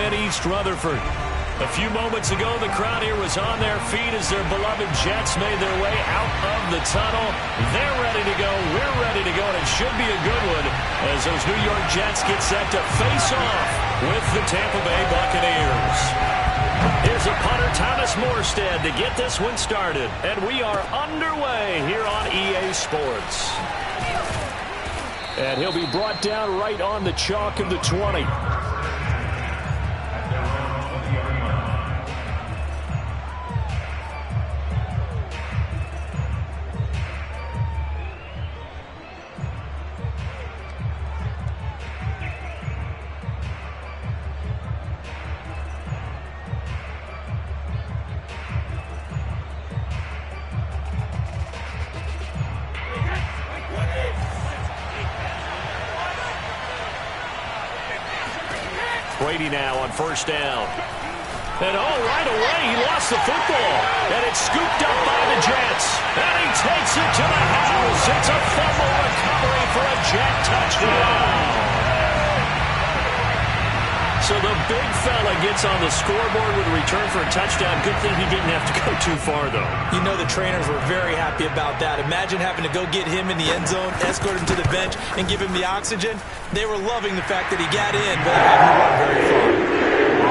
in East Rutherford. A few moments ago, the crowd here was on their feet as their beloved Jets made their way out of the tunnel. They're ready to go. We're ready to go, and it should be a good one as those New York Jets get set to face off with the Tampa Bay Buccaneers. Here's a punter, Thomas Morstead, to get this one started. And we are underway here on EA Sports. And he'll be brought down right on the chalk of the 20. Brady now on first down. And right away, he lost the football. And it's scooped up by the Jets. And he takes it to the house. It's a fumble recovery for a Jet touchdown. So the big fella gets on the scoreboard with a return for a touchdown. Good thing he didn't have to go too far, though. You know the trainers were very happy about that. Imagine having to go get him in the end zone, escort him to the bench, and give him the oxygen. They were loving the fact that he got in, but hadn't run very far.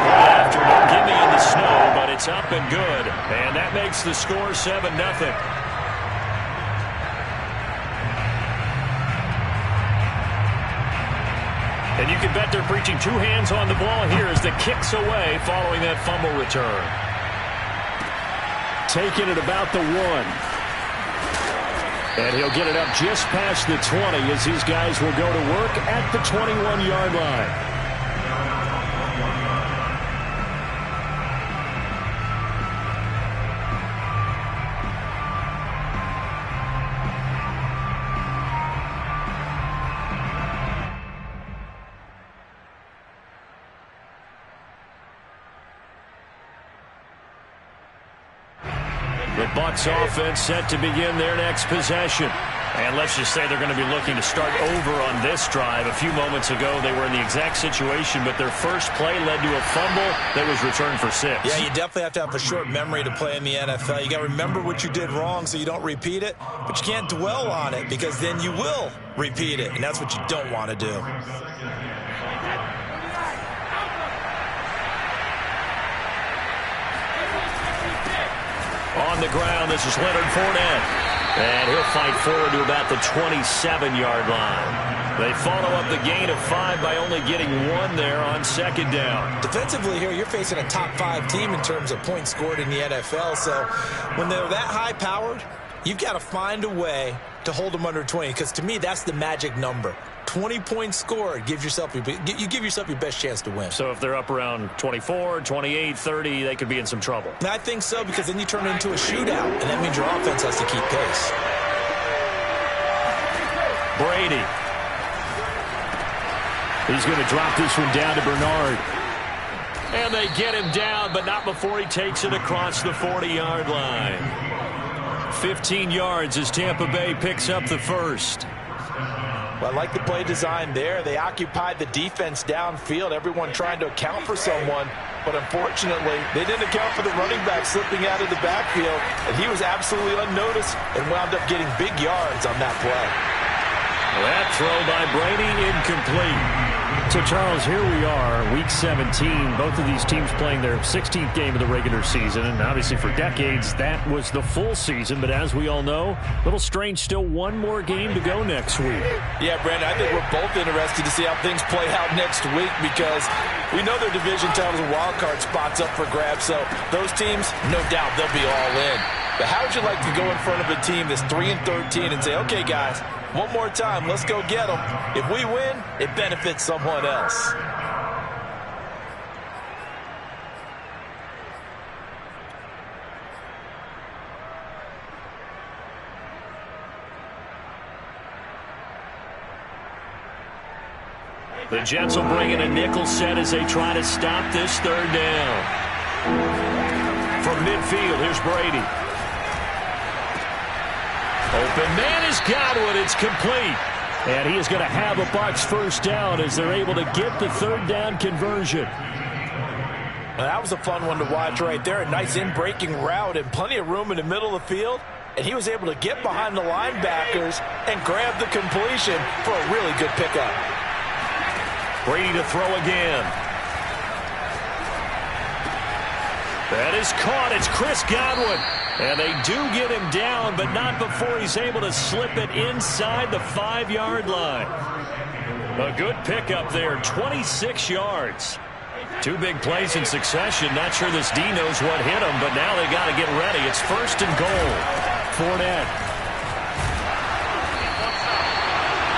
After no gimme in the snow, but it's up and good. And that makes the score 7-0. And you can bet they're preaching two hands on the ball here as the kick's away following that fumble return. Taking it about the 1. And he'll get it up just past the 20 as these guys will go to work at the 21-yard line. The Bucs offense set to begin their next possession. And let's just say they're going to be looking to start over on this drive. A few moments ago, they were in the exact situation, but their first play led to a fumble that was returned for 6. Yeah, you definitely have to have a short memory to play in the NFL. You got to remember what you did wrong so you don't repeat it, but you can't dwell on it because then you will repeat it, and that's what you don't want to do. On the ground, this is Leonard Fournette. And he'll fight forward to about the 27-yard line. They follow up the gain of 5 by only getting 1 there on second down. Defensively here, you're facing a top 5 team in terms of points scored in the NFL. So when they're that high-powered, you've got to find a way to hold them under 20. Because to me, that's the magic number. 20 points scored, you give yourself your best chance to win. So if they're up around 24, 28, 30, they could be in some trouble. I think so, because then you turn it into a shootout, and that means your offense has to keep pace. Brady. He's going to drop this one down to Bernard. And they get him down, but not before he takes it across the 40-yard line. 15 yards as Tampa Bay picks up the first. Well, I like the play design there. They occupied the defense downfield, everyone trying to account for someone. But unfortunately, they didn't account for the running back slipping out of the backfield. And he was absolutely unnoticed and wound up getting big yards on that play. That throw by Brady incomplete. So, Charles, here we are, Week 17. Both of these teams playing their 16th game of the regular season. And obviously for decades, that was the full season. But as we all know, a little strange, still one more game to go next week. Yeah, Brandon, I think we're both interested to see how things play out next week because we know their division titles and wild card spots up for grabs. So those teams, no doubt, they'll be all in. But how would you like to go in front of a team that's 3-13 and say, okay, guys, one more time, let's go get them. If we win, it benefits someone else. The Jets will bring in a nickel set as they try to stop this third down. From midfield, here's Brady. Open man is Godwin. It's complete. And he is going to have a Bucs first down as they're able to get the third down conversion. That was a fun one to watch right there. A nice in-breaking route and plenty of room in the middle of the field. And he was able to get behind the linebackers and grab the completion for a really good pickup. Brady to throw again. That is caught. It's Chris Godwin. And they do get him down, but not before he's able to slip it inside the 5-yard line. A good pickup there, 26 yards. 2 big plays in succession. Not sure this D knows what hit him, but now they got to get ready. It's 1st and goal. Fournette.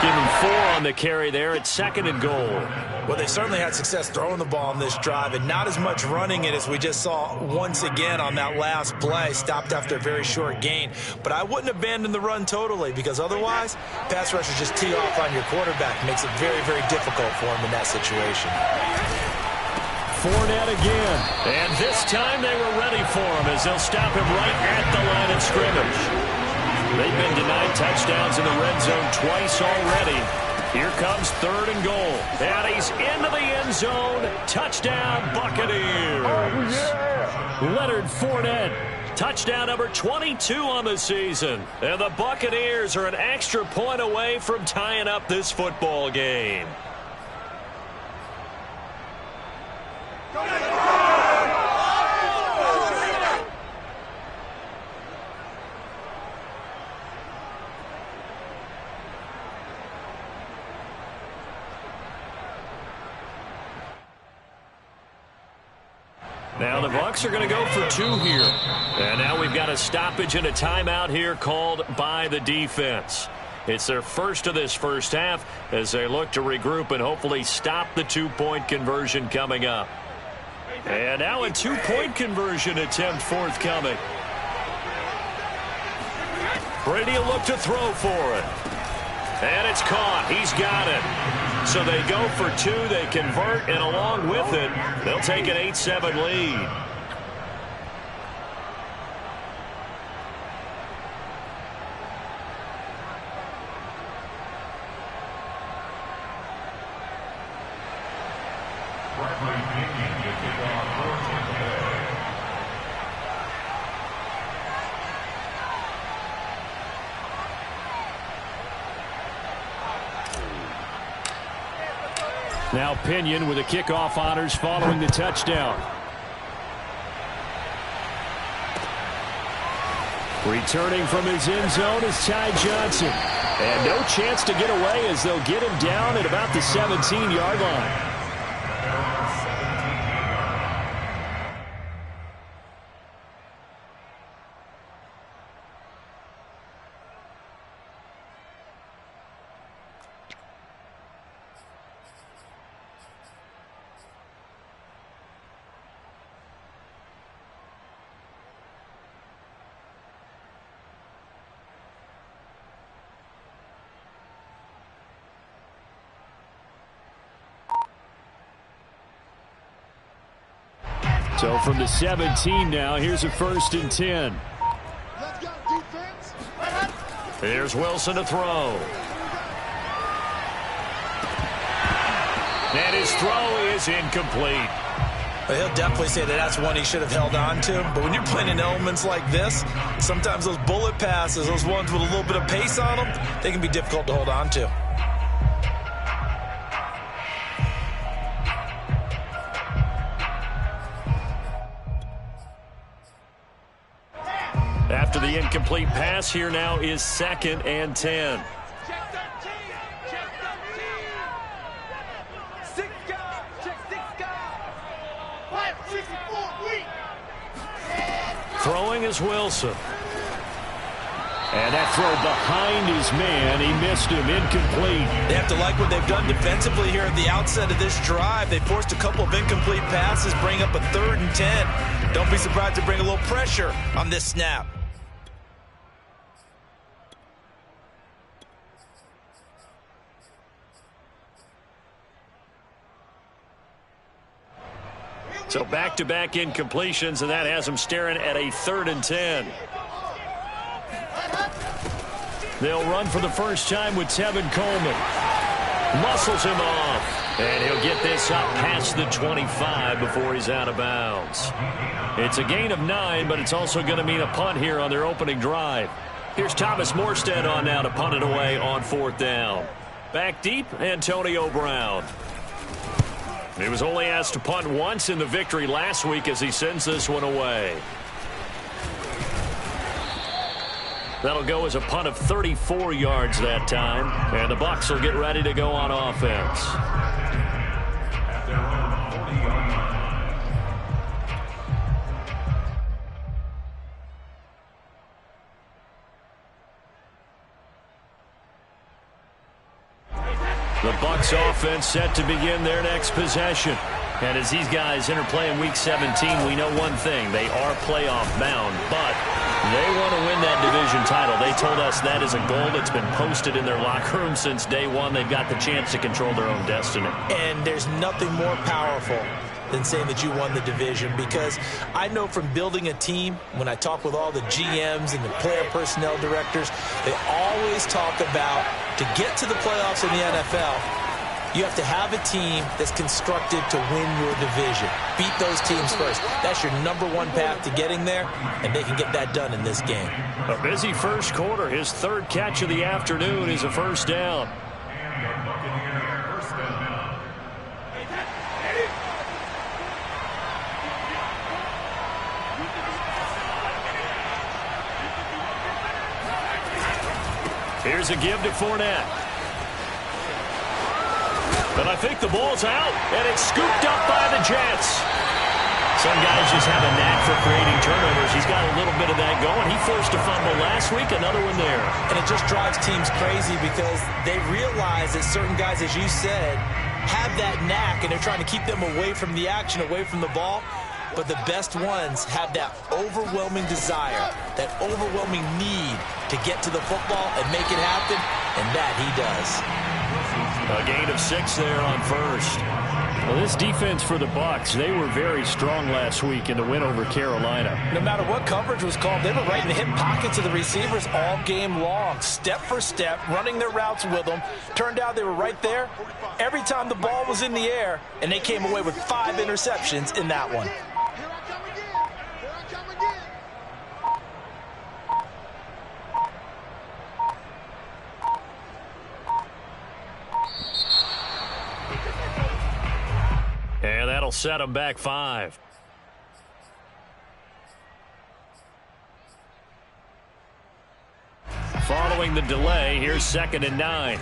Give him 4 on the carry there. It's 2nd and goal. Well, they certainly had success throwing the ball on this drive, and not as much running it as we just saw once again on that last play. Stopped after a very short gain. But I wouldn't abandon the run totally, because otherwise, pass rushers just tee off on your quarterback. Makes it very, very difficult for him in that situation. Fournette again. And this time they were ready for him as they'll stop him right at the line of scrimmage. They've been denied touchdowns in the red zone twice already. Here comes 3rd and goal. And he's into the end zone. Touchdown, Buccaneers. Oh, yeah. Leonard Fournette. Touchdown number 22 on the season. And the Buccaneers are an extra point away from tying up this football game. Now the Bucs are going to go for 2 here. And now we've got a stoppage and a timeout here called by the defense. It's their first of this first half as they look to regroup and hopefully stop the 2-point conversion coming up. And now a 2-point conversion attempt forthcoming. Brady will look to throw for it. And it's caught. He's got it. So they go for 2. They convert, and along with it, they'll take an 8-7 lead. Now Pinion with the kickoff honors following the touchdown. Returning from his end zone is Ty Johnson. And no chance to get away as they'll get him down at about the 17-yard line. So from the 17 now, here's a 1st and 10. Let's go, defense. Here's Wilson to throw. And his throw is incomplete. Well, he'll definitely say that that's one he should have held on to. But when you're playing in elements like this, sometimes those bullet passes, those ones with a little bit of pace on them, they can be difficult to hold on to. After the incomplete pass, here now is 2nd and 10. Check 13. Check 13. 6 guard. Check 6 guard. 564 weak. Throwing is Wilson. And that throw behind his man. He missed him. Incomplete. They have to like what they've done defensively here at the outset of this drive. They forced a couple of incomplete passes, bring up a 3rd and 10. Don't be surprised to bring a little pressure on this snap. So back-to-back incompletions, and that has them staring at a 3rd and 10. They'll run for the first time with Tevin Coleman. Muscles him off. And he'll get this up past the 25 before he's out of bounds. It's a gain of 9, but it's also going to mean a punt here on their opening drive. Here's Thomas Morstead on now to punt it away on 4th down. Back deep, Antonio Brown. He was only asked to punt once in the victory last week as he sends this one away. That'll go as a punt of 34 yards that time. And the Bucs will get ready to go on offense. The Bucs offense set to begin their next possession. And as these guys interplay in Week 17, we know one thing. They are playoff bound, but they want to win that division title. They told us that is a goal that's been posted in their locker room since day one. They've got the chance to control their own destiny. And there's nothing more powerful than saying that you won the division, because I know from building a team, when I talk with all the GMs and the player personnel directors, they always talk about to get to the playoffs in the NFL, you have to have a team that's constructed to win your division. Beat those teams first. That's your #1 path to getting there, and they can get that done in this game. A busy first quarter. His 3rd catch of the afternoon is a first down. Here's a give to Fournette. But I think the ball's out, and it's scooped up by the Jets. Some guys just have a knack for creating turnovers. He's got a little bit of that going. He forced a fumble last week, another one there. And it just drives teams crazy because they realize that certain guys, as you said, have that knack, and they're trying to keep them away from the action, away from the ball. But the best ones have that overwhelming desire, that overwhelming need to get to the football and make it happen, and that he does. A gain of 6 there on first. Well, this defense for the Bucs, they were very strong last week in the win over Carolina. No matter what coverage was called, they were right in the hip pockets of the receivers all game long, step for step, running their routes with them. Turned out they were right there every time the ball was in the air, and they came away with 5 interceptions in that one. And that'll set them back 5. Following the delay, here's 2nd and 9.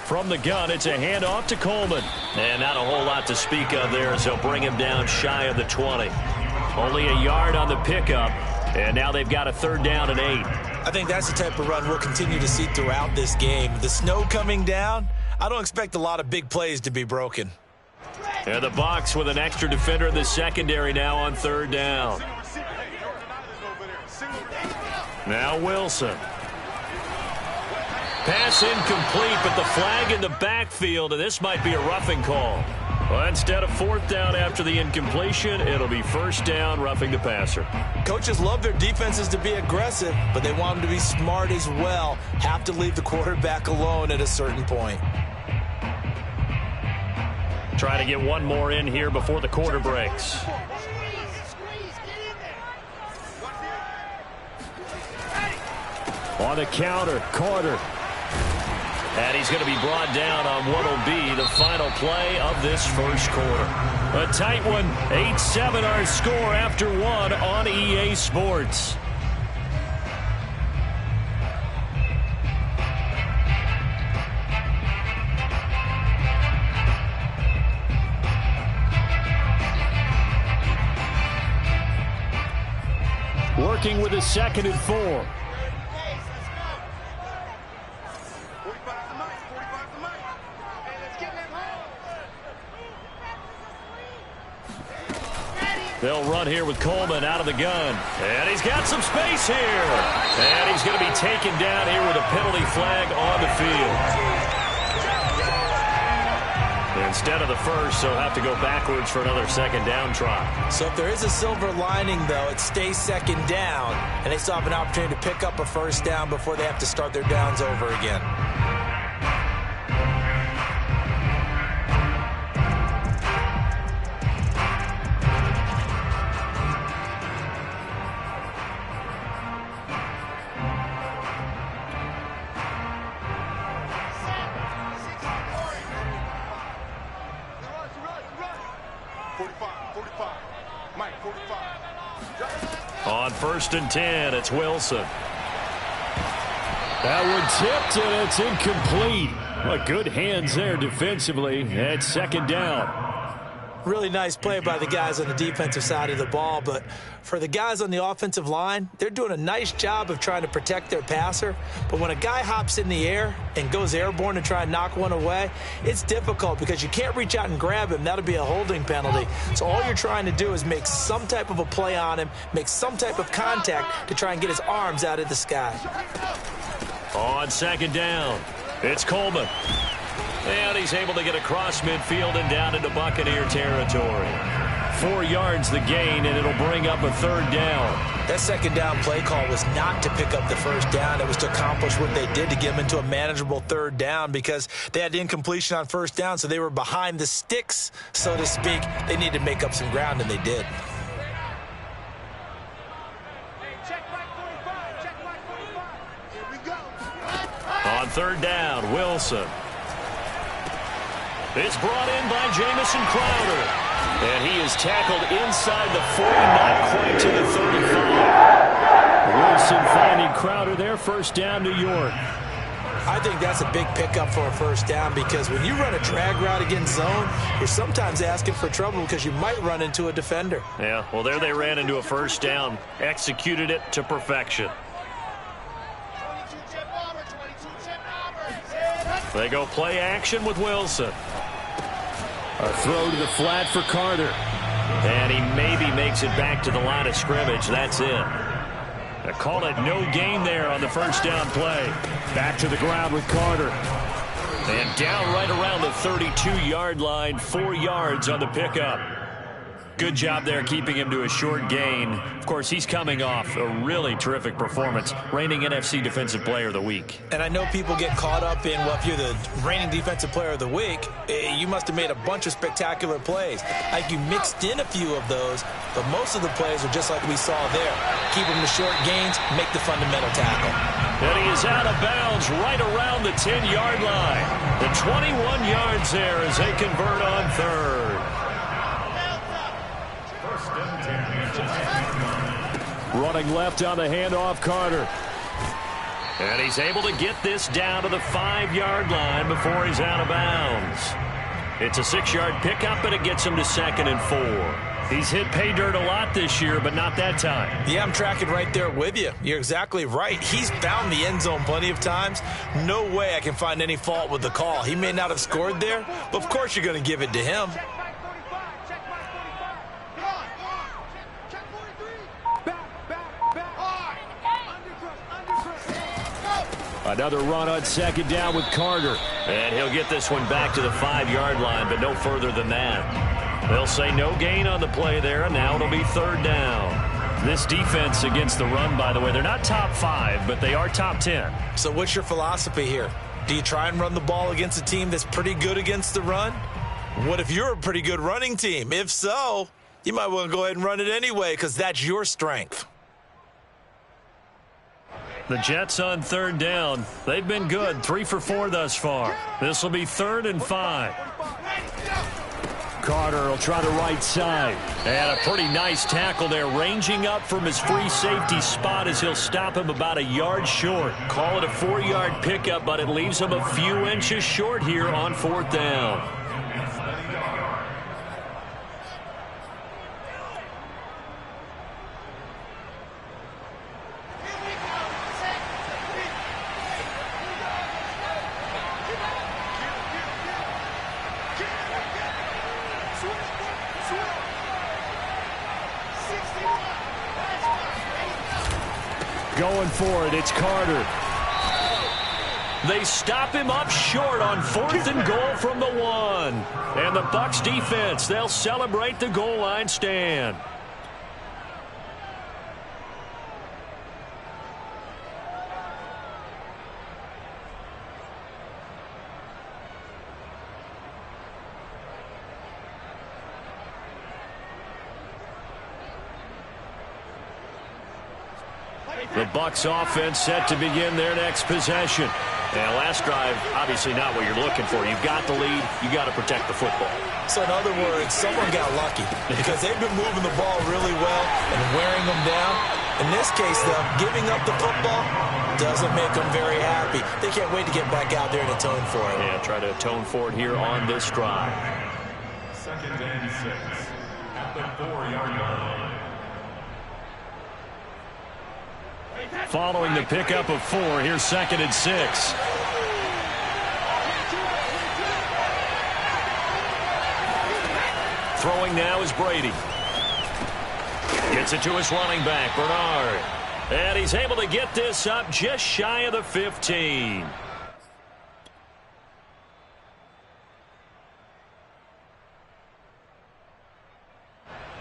From the gun, it's a handoff to Coleman. And not a whole lot to speak of there as they'll bring him down shy of the 20. Only a yard on the pickup, and now they've got a 3rd down and 8. I think that's the type of run we'll continue to see throughout this game. The snow coming down, I don't expect a lot of big plays to be broken. And the Bucs with an extra defender in the secondary now on 3rd down. Now Wilson. Pass incomplete, but the flag in the backfield, and this might be a roughing call. Well, instead of 4th down after the incompletion, it'll be 1st down, roughing the passer. Coaches love their defenses to be aggressive, but they want them to be smart as well. Have to leave the quarterback alone at a certain point. Try to get one more in here before the quarter breaks. On the counter, Carter. And he's going to be brought down on what will be the final play of this first quarter. A tight one, 8-7 our score after 1 on EA Sports. Working with a 2nd and 4. They'll run here with Coleman out of the gun. And he's got some space here. And he's going to be taken down here with a penalty flag on the field. And instead of the first, so he'll have to go backwards for another second down try. So if there is a silver lining, though, it stays second down, and they still have an opportunity to pick up a first down before they have to start their downs over again. On 1st and 10, it's Wilson. That one tipped, and it's incomplete. Well, good hands there defensively. It's second down. Really nice play by the guys on the defensive side of the ball, but for the guys on the offensive line, they're doing a nice job of trying to protect their passer. But when a guy hops in the air and goes airborne to try and knock one away, it's difficult because you can't reach out and grab him. That'll be a holding penalty. So all you're trying to do is make some type of a play on him, make some type of contact to try and get his arms out of the sky. On second down, it's Coleman. And he's able to get across midfield and down into Buccaneer territory. 4 yards the gain, and it'll bring up a third down. That second down play call was not to pick up the first down. It was to accomplish what they did to get them into a manageable third down because they had incompletion on first down, so they were behind the sticks, so to speak. They needed to make up some ground, and they did. On third down, Wilson. It's brought in by Jamison Crowder. And he is tackled inside the 40, not quite to the 35. Wilson finding Crowder there, first down, New York. I think that's a big pickup for a first down because when you run a drag route against zone, you're sometimes asking for trouble because you might run into a defender. Yeah, well, there they ran into a first down, executed it to perfection. They go play action with Wilson. A throw to the flat for Carter. And he maybe makes it back to the line of scrimmage. That's it. They call it no gain there on the first down play. Back to the ground with Carter. And down right around the 32-yard line, 4 yards on the pickup. Good job there keeping him to a short gain. Of course, he's coming off a really terrific performance, reigning NFC Defensive Player of the Week. And I know people get caught up in, well, if you're the reigning Defensive Player of the Week, you must have made a bunch of spectacular plays. Like you mixed in a few of those, but most of the plays are just like we saw there. Keep them to short gains, make the fundamental tackle. And he is out of bounds right around the 10-yard line. The 21 yards there as they convert on third. Running left on the handoff, Carter. And he's able to get this down to the 5-yard line before he's out of bounds. It's a 6-yard pickup, and it gets him to 2nd and 4. He's hit pay dirt a lot this year, but not that time. Yeah, I'm tracking right there with you. You're exactly right. He's found the end zone plenty of times. No way I can find any fault with the call. He may not have scored there, but of course you're going to give it to him. Another run on second down with Carter. And he'll get this one back to the 5-yard line, but no further than that. They'll say no gain on the play there, and now it'll be third down. This defense against the run, by the way, they're not top 5, but they are top 10. So what's your philosophy here? Do you try and run the ball against a team that's pretty good against the run? What if you're a pretty good running team? If so, you might want to go ahead and run it anyway because that's your strength. The Jets on third down. They've been good, 3 for 4 thus far. This will be 3rd and 5. Carter will try the right side. And a pretty nice tackle there, ranging up from his free safety spot as he'll stop him about a yard short. Call it a 4-yard pickup, but it leaves him a few inches short here on 4th down. Going for it, it's Carter. They stop him up short on 4th and goal from the 1. And the Bucs defense, they'll celebrate the goal line stand. The Bucs offense set to begin their next possession. And last drive, obviously not what you're looking for. You've got the lead. You got to protect the football. So in other words, someone got lucky because they've been moving the ball really well and wearing them down. In this case, though, giving up the football doesn't make them very happy. They can't wait to get back out there and atone for it. Yeah, try to atone for it here on this drive. 2nd and 6 at the 4-yard line. Following the pickup of 4, here's 2nd and 6. Throwing now is Brady. Gets it to his running back, Bernard. And he's able to get this up just shy of the 15.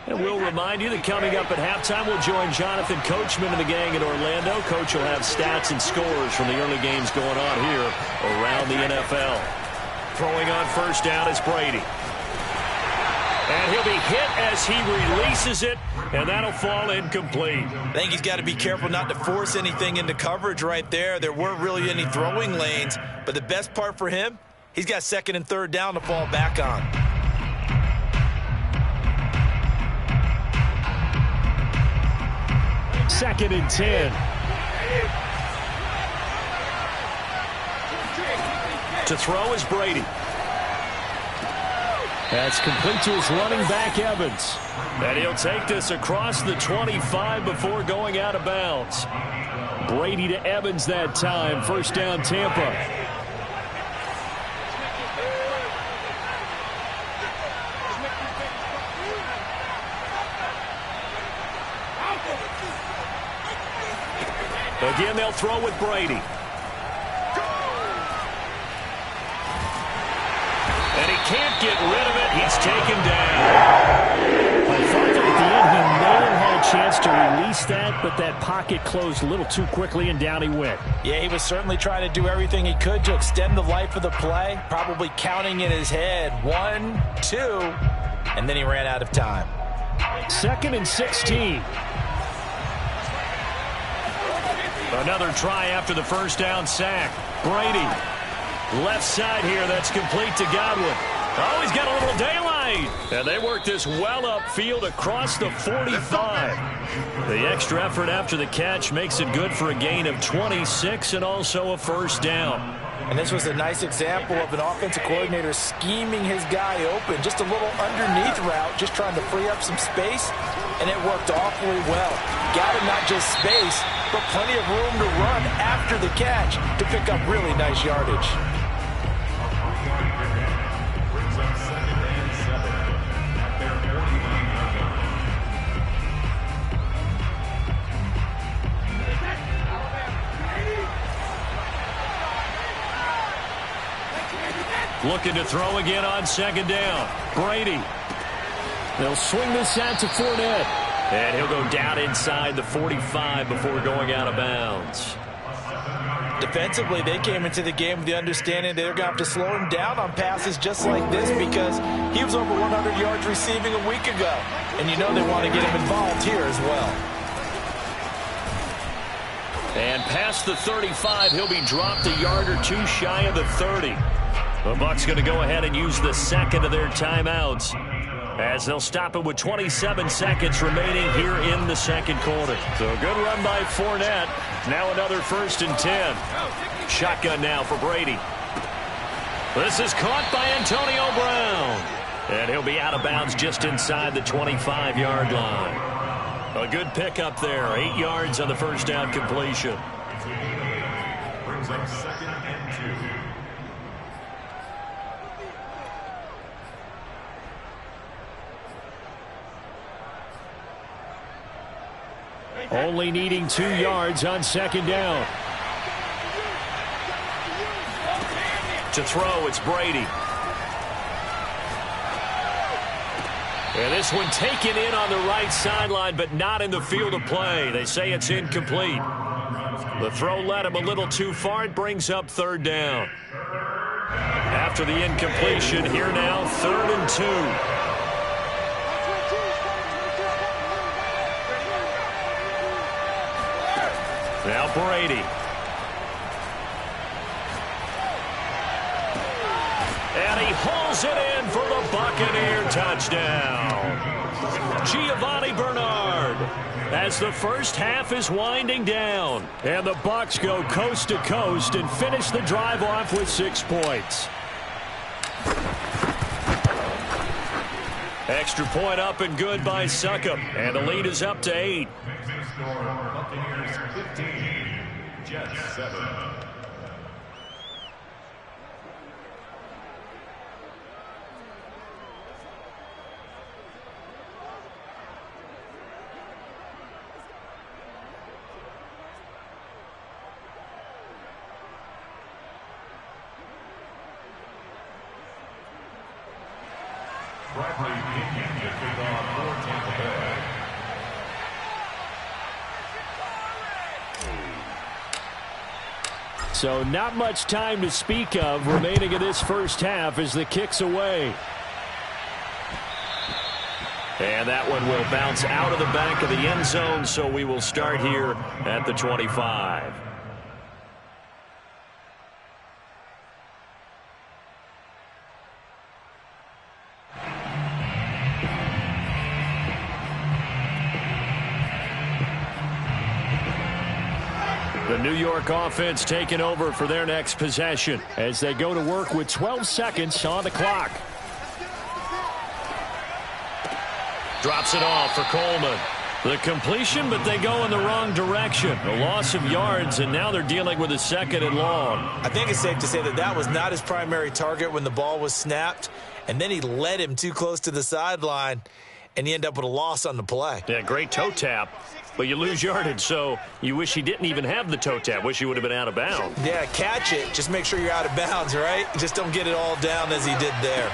And we'll remind you that coming up at halftime, we'll join Jonathan Coachman and the gang in Orlando. Coach will have stats and scores from the early games going on here around the NFL. Throwing on 1st down is Brady. And he'll be hit as he releases it, and that'll fall incomplete. I think he's got to be careful not to force anything into coverage right there. There weren't really any throwing lanes, but the best part for him, he's got 2nd and 3rd down to fall back on. 2nd and 10. To throw is Brady. That's complete to his running back, Evans. And he'll take this across the 25 before going out of bounds. Brady to Evans that time. 1st down, Tampa. Again, they'll throw with Brady. And he can't get rid of it. He's taken down. I thought that at the end he may have had a chance to release that, but that pocket closed a little too quickly, and down he went. Yeah, he was certainly trying to do everything he could to extend the life of the play, probably counting in his head 1, 2, and then he ran out of time. 2nd and 16. Another try after the 1st down sack. Brady, left side here, that's complete to Godwin. Oh, he's got a little daylight. And they work this well upfield across the 45. The extra effort after the catch makes it good for a gain of 26 and also a 1st down. And this was a nice example of an offensive coordinator scheming his guy open. Just a little underneath route, just trying to free up some space, and it worked awfully well. Got him not just space, but plenty of room to run after the catch to pick up really nice yardage. Brings up 2nd and 7 at their 49-yard line. Looking to throw again on 2nd down. Brady. They'll swing this out to Fournette. And he'll go down inside the 45 before going out of bounds. Defensively, they came into the game with the understanding they're going to have to slow him down on passes just like this because he was over 100 yards receiving a week ago. And you know they want to get him involved here as well. And past the 35, he'll be dropped a yard or two shy of the 30. The Bucs going to go ahead and use the 2nd of their timeouts, as they'll stop it with 27 seconds remaining here in the 2nd quarter. So a good run by Fournette. Now another 1st and 10. Shotgun now for Brady. This is caught by Antonio Brown. And he'll be out of bounds just inside the 25-yard line. A good pickup there. 8 yards on the 1st down completion. Brings up 2nd and 2. Only needing 2 yards on 2nd down. To throw, it's Brady. And this one taken in on the right sideline, but not in the field of play. They say it's incomplete. The throw led him a little too far. It brings up third down. After the incompletion, here now, 3rd and 2. Now Brady. And he hauls it in for the Buccaneer touchdown. Giovanni Bernard, as the first half is winding down. And the Bucs go coast to coast and finish the drive off with 6 points. Extra point up and good by Succop. And the lead is up to 8. Next score, Buccaneers 15, Jets 7. Bradley Pinion to kick off for Tampa Bay. So not much time to speak of remaining in this first half as the kick's away. And that one will bounce out of the back of the end zone, so we will start here at the 25. The New York offense taking over for their next possession as they go to work with 12 seconds on the clock. Drops it off for Coleman. The completion, but they go in the wrong direction. A loss of yards, and now they're dealing with a 2nd and long. I think it's safe to say that that was not his primary target when the ball was snapped, and then he led him too close to the sideline, and he ended up with a loss on the play. Yeah, great toe tap, but you lose yardage, so you wish he didn't even have the toe tap. Wish he would have been out of bounds. Yeah, catch it. Just make sure you're out of bounds, right? Just don't get it all down as he did there.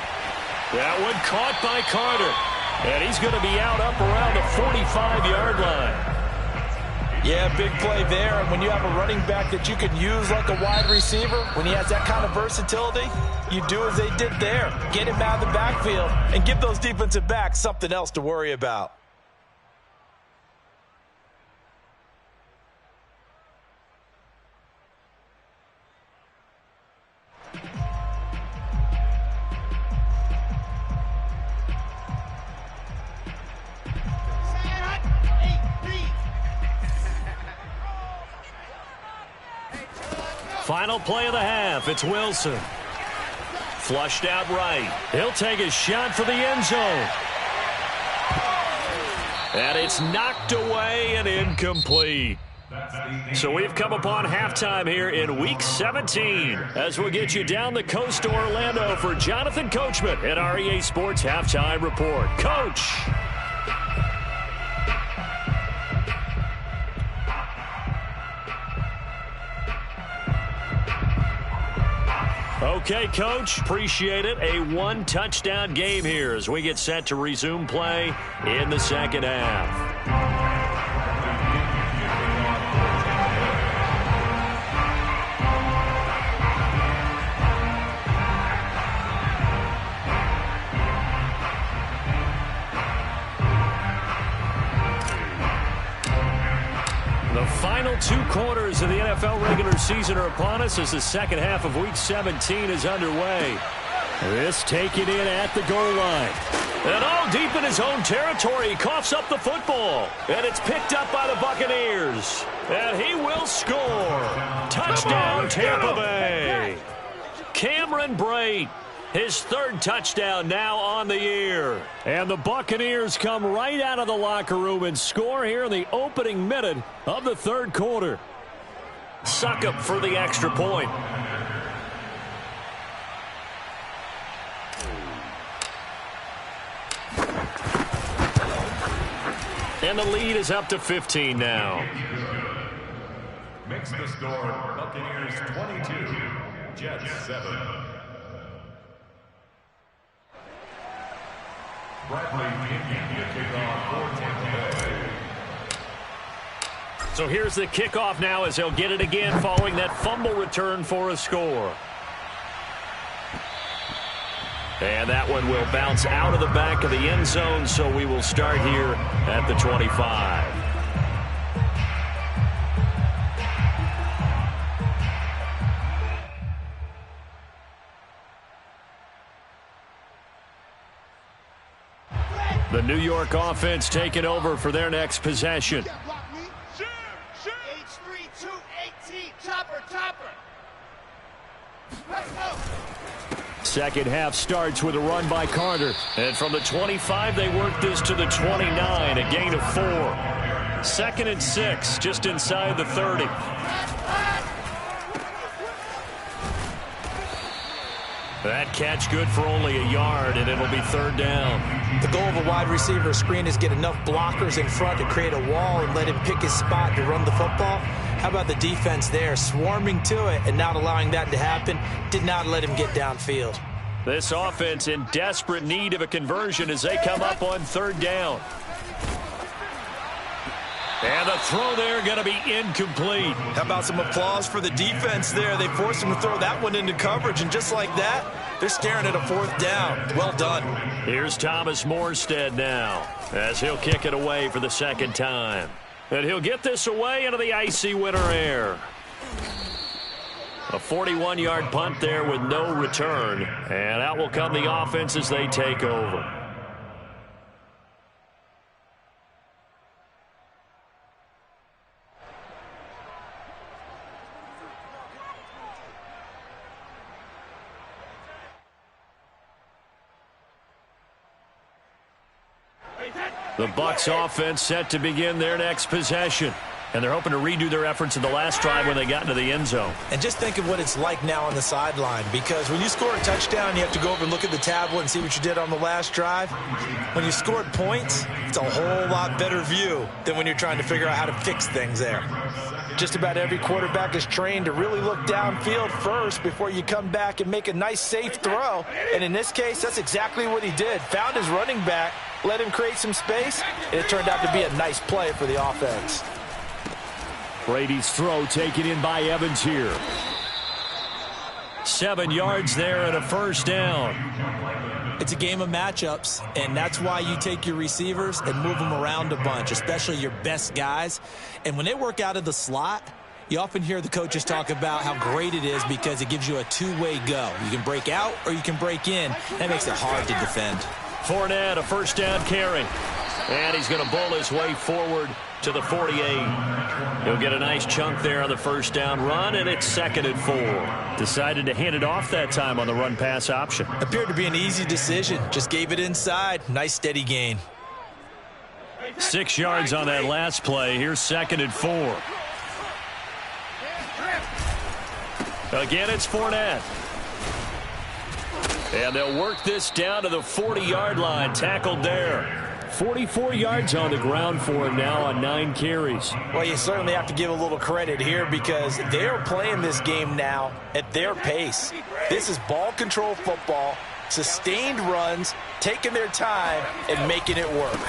That one caught by Carter. And he's going to be out up around the 45-yard line. Yeah, big play there. And when you have a running back that you can use like a wide receiver, when he has that kind of versatility, you do as they did there. Get him out of the backfield and give those defensive backs something else to worry about. Final play of the half. It's Wilson. Flushed out right. He'll take a shot for the end zone. And it's knocked away and incomplete. So we've come upon halftime here in Week 17 as we'll get you down the coast to Orlando for Jonathan Coachman at our EA Sports Halftime Report. Coach. Okay, Coach, appreciate it. A 1-touchdown game here as we get set to resume play in the second half. The final 2 quarters of the NFL regular season are upon us as the second half of Week 17 is underway. This taken in at the goal line. And all deep in his own territory, he coughs up the football. And it's picked up by the Buccaneers. And he will score. Touchdown, Tampa Bay. Cameron Brate. His 3rd touchdown now on the year. And the Buccaneers come right out of the locker room and score here in the opening minute of the 3rd quarter. Succop for the extra point. And the lead is up to 15 now. Makes the score Buccaneers 22, Jets 7. So here's the kickoff now as they'll get it again following that fumble return for a score. And that one will bounce out of the back of the end zone, so we will start here at the 25. The New York offense taking over for their next possession. Second half starts with a run by Carter. And from the 25, they work this to the 29, a gain of 4. 2nd and 6, just inside the 30. That catch good for only a yard, and it'll be 3rd down. The goal of a wide receiver screen is get enough blockers in front to create a wall and let him pick his spot to run the football. How about the defense there, swarming to it and not allowing that to happen? Did not let him get downfield. This offense in desperate need of a conversion as they come up on 3rd down. And the throw there going to be incomplete. How about some applause for the defense there? They forced him to throw that one into coverage, and just like that, they're staring at a 4th down. Well done. Here's Thomas Morstead now as he'll kick it away for the 2nd time. And he'll get this away into the icy winter air. A 41-yard punt there with no return. And out will come the offense as they take over. The Bucs offense set to begin their next possession. And they're hoping to redo their efforts in the last drive when they got into the end zone. And just think of what it's like now on the sideline, because when you score a touchdown, you have to go over and look at the tablet and see what you did on the last drive. When you scored points, it's a whole lot better view than when you're trying to figure out how to fix things there. Just about every quarterback is trained to really look downfield first before you come back and make a nice, safe throw. And in this case, that's exactly what he did. Found his running back, let him create some space, and it turned out to be a nice play for the offense. Brady's throw taken in by Evans here. 7 yards there and a 1st down. It's a game of matchups, and that's why you take your receivers and move them around a bunch, especially your best guys. And when they work out of the slot, you often hear the coaches talk about how great it is because it gives you a two-way go. You can break out or you can break in. That makes it hard to defend. Fournette, a 1st down carry. And he's going to bowl his way forward to the 48. He'll get a nice chunk there on the 1st down run, and it's 2nd and 4. Decided to hand it off that time on the run-pass option. Appeared to be an easy decision. Just gave it inside. Nice steady gain. 6 yards on that last play. Here's 2nd and 4. Again, it's Fournette. And they'll work this down to the 40-yard line. Tackled there. 44 yards on the ground for him now on 9 carries. Well, you certainly have to give a little credit here because they're playing this game now at their pace. This is ball control football, sustained runs, taking their time, and making it work.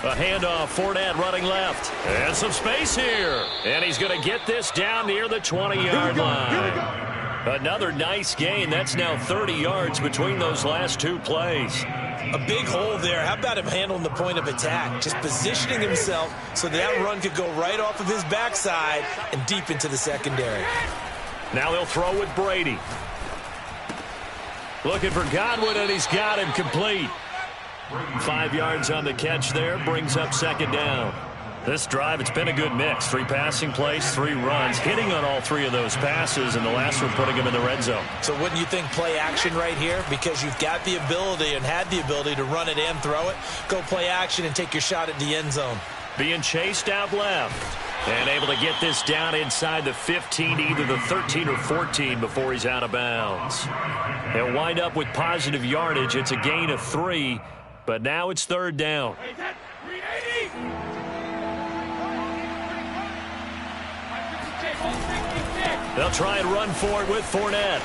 A handoff, Fournette running left. And some space here. And he's going to get this down near the 20-yard line. Another nice gain. That's now 30 yards between those last 2 plays. A big hole there. How about him handling the point of attack? Just positioning himself so that run could go right off of his backside and deep into the secondary. Now they'll throw with Brady. Looking for Godwin, and he's got him complete. 5 yards on the catch there, brings up 2nd down. This drive, it's been a good mix. 3 passing plays, 3 runs, hitting on all 3 of those passes, and the last one putting him in the red zone. So wouldn't you think play action right here? Because you've got the ability and had the ability to run it and throw it. Go play action and take your shot at the end zone. Being chased out left. And able to get this down inside the 15, either the 13 or 14 before he's out of bounds. He'll wind up with positive yardage. It's a gain of 3, but now it's 3rd down. They'll try and run for it with Fournette.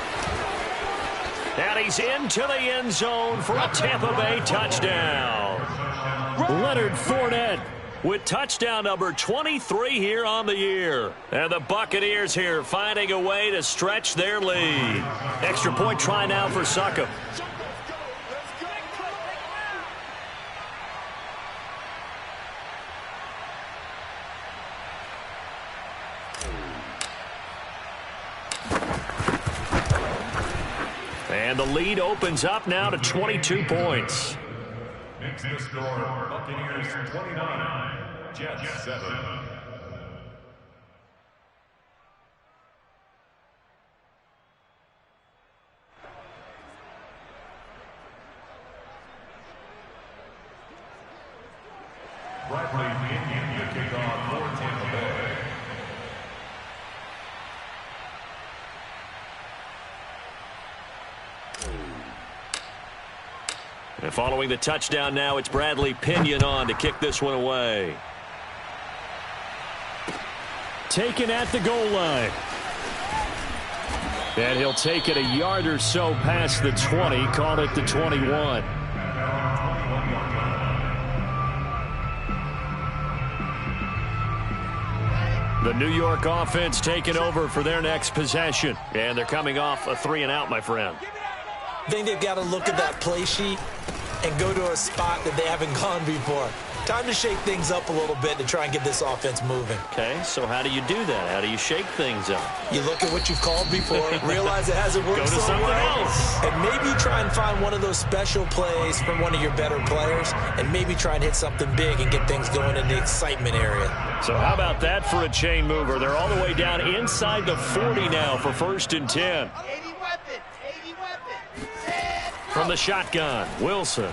And he's into the end zone for a Tampa Bay touchdown. Leonard Fournette with touchdown number 23 here on the year. And the Buccaneers here finding a way to stretch their lead. Extra point try now for Succop. And the lead opens up now to 22 points. Makes the score Buccaneers 29, Jets 7. Bradley Pinion, the kickoff for Tampa Bay. And following the touchdown now, it's Bradley Pinion on to kick this one away. Taken at the goal line. And he'll take it a yard or so past the 20, call it the 21. The New York offense taking over for their next possession. And they're coming off a 3-and-out, my friend. I think they've got to look at that play sheet and go to a spot that they haven't gone before. Time to shake things up a little bit to try and get this offense moving. Okay, so how do you do that? How do you shake things up? You look at what you've called before, realize it hasn't worked Go to so something well, else. and maybe try and find one of those special plays from one of your better players, and maybe try and hit something big and get things going in the excitement area. So how about that for a chain mover? They're all the way down inside the 40 now for 1st and 10. 80 weapons, 80 weapons. From the shotgun, Wilson.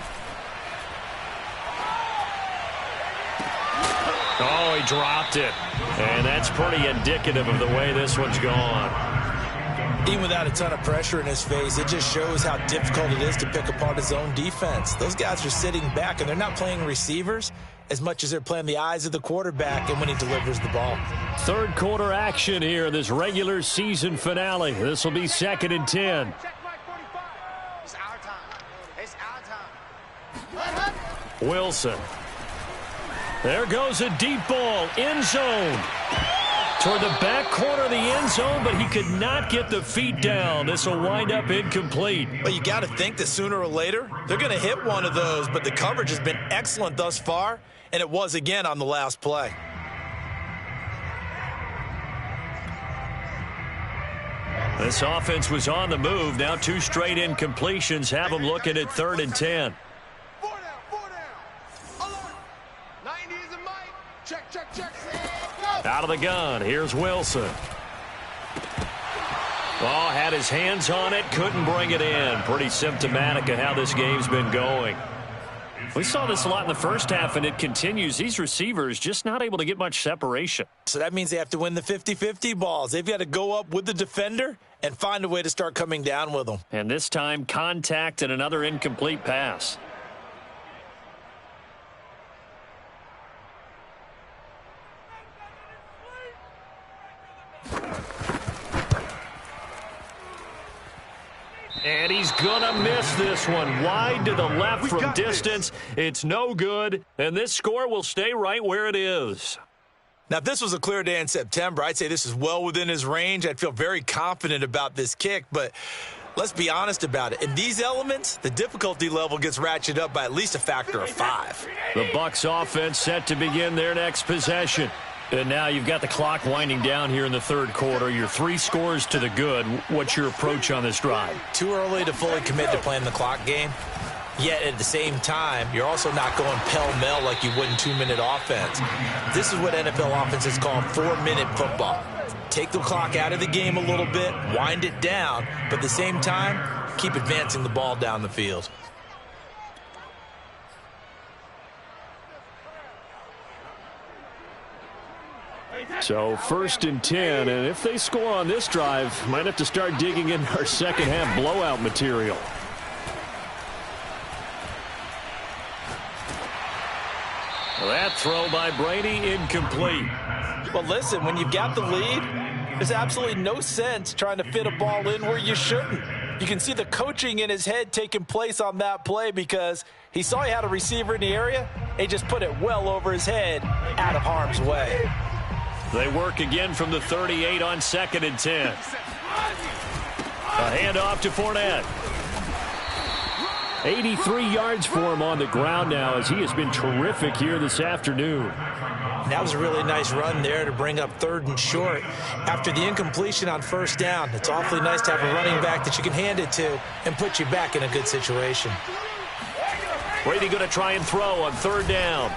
Oh, he dropped it. And that's pretty indicative of the way this one's gone. Even without a ton of pressure in his face, it just shows how difficult it is to pick apart his own defense. Those guys are sitting back, and they're not playing receivers as much as they're playing the eyes of the quarterback and when he delivers the ball. Third quarter action here in this regular season finale. This will be 2nd and 10. It's our time. It's our time. Wilson. There goes a deep ball, end zone. Toward the back corner of the end zone, but he could not get the feet down. This will wind up incomplete. Well, you got to think that sooner or later, they're going to hit one of those, but the coverage has been excellent thus far, and it was again on the last play. This offense was on the move. Now 2 straight incompletions have them looking at 3rd and 10. 4 down, 4 down. Alert. 90 is a mic. Check, check, check. Go. Out of the gun, here's Wilson. Oh, had his hands on it, couldn't bring it in. Pretty symptomatic of how this game's been going. We saw this a lot in the first half, and it continues. These receivers just not able to get much separation. So that means they have to win the 50-50 balls. They've got to go up with the defender and find a way to start coming down with them. And this time, contact and another incomplete pass. And he's going to miss this one. Wide to the left from distance. It's no good. And this score will stay right where it is. Now, if this was a clear day in September, I'd say this is well within his range. I'd feel very confident about this kick. But let's be honest about it. In these elements, the difficulty level gets ratcheted up by at least a factor of 5. The Bucs offense set to begin their next possession. And now you've got the clock winding down here in the third quarter. You're 3 scores to the good. What's your approach on this drive? Too early to fully commit to playing the clock game. Yet at the same time, you're also not going pell-mell like you would in 2-minute offense. This is what NFL offenses call 4-minute football. Take the clock out of the game a little bit, wind it down, but at the same time, keep advancing the ball down the field. So 1st and 10, and if they score on this drive, might have to start digging in our second half blowout material. That throw by Brady incomplete. Well, listen, when you've got the lead, there's absolutely no sense trying to fit a ball in where you shouldn't. You can see the coaching in his head taking place on that play because he saw he had a receiver in the area. He just put it well over his head out of harm's way. They work again from the 38 on 2nd and 10. A handoff to Fournette. 83 yards for him on the ground now as he has been terrific here this afternoon. That was a really nice run there to bring up 3rd and short. After the incompletion on 1st down, it's awfully nice to have a running back that you can hand it to and put you back in a good situation. Brady going to try and throw on 3rd down.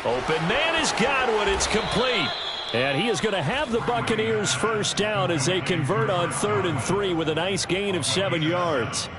Open man is Godwin. It's complete. And he is going to have the Buccaneers 1st down as they convert on 3rd and 3 with a nice gain of 7 yards.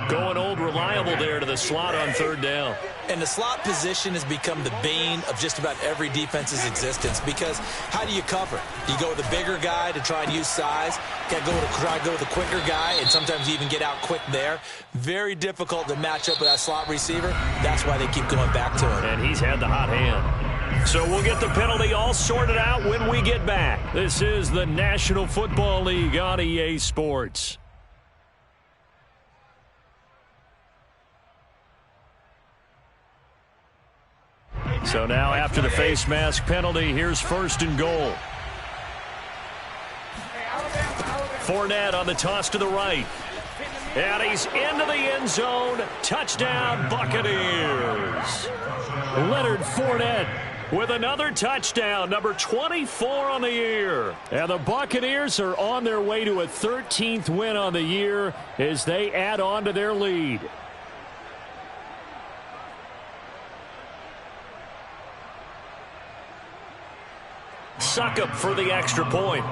Going old reliable there to the slot on 3rd down. And the slot position has become the bane of just about every defense's existence because how do you cover? Do you go with a bigger guy to try and use size? Got to try to go with a quicker guy, and sometimes you even get out quick there. Very difficult to match up with that slot receiver. That's why they keep going back to him. And he's had the hot hand. So we'll get the penalty all sorted out when we get back. This is the National Football League on EA Sports. So now after the face mask penalty, here's 1st and goal. Fournette on the toss to the right. And he's into the end zone. Touchdown, Buccaneers. Leonard Fournette with another touchdown, number 24 on the year. And the Buccaneers are on their way to a 13th win on the year as they add on to their lead. Suckup for the extra point.